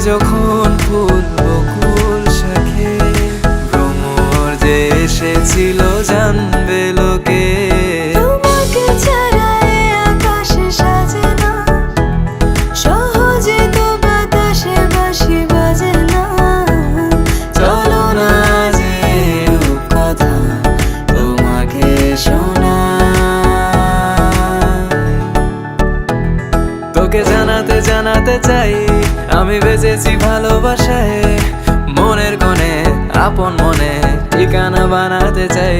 যখন ফুল বকুল শাখে ভ্রমর যে এসেছিল জানবে লোকে। তোমাকে ছাড়া এ আকাশ সাজে না, সহজে তো বাতাসে বাঁশি বাজে না। চলো না যে কথা তোমাকে তোকে জানাতে জানাতে চাই আমি বেঁচেছি ভালোবাসায়। মনের কোণে আপন মনে ঠিকানা বানাতে চাই।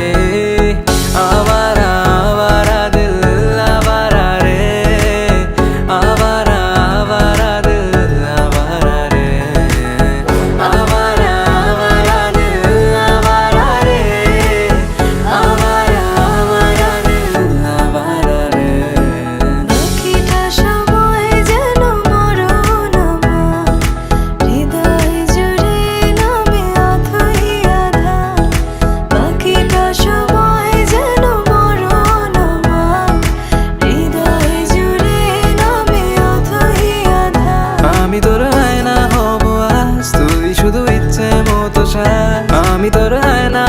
আবারা আবারা দিল আবারা রে, আবারা আবারা দিল আবারা রে, আবারা আবারা দিল আবারা রে, আবারা আবারা দিল আবারা রে। বাকিটা সময় যেন মরণ আমার, হৃদয় জুড়ে নামে অথই আধার। বাকিটা সময় যেন মরণ আমার, হৃদয় জুড়ে নামে অথই আধার। আমি তোর আয়না হব আজ, তুই শুধু ইচ্ছে মতো সাজ। আমি তোর আয়না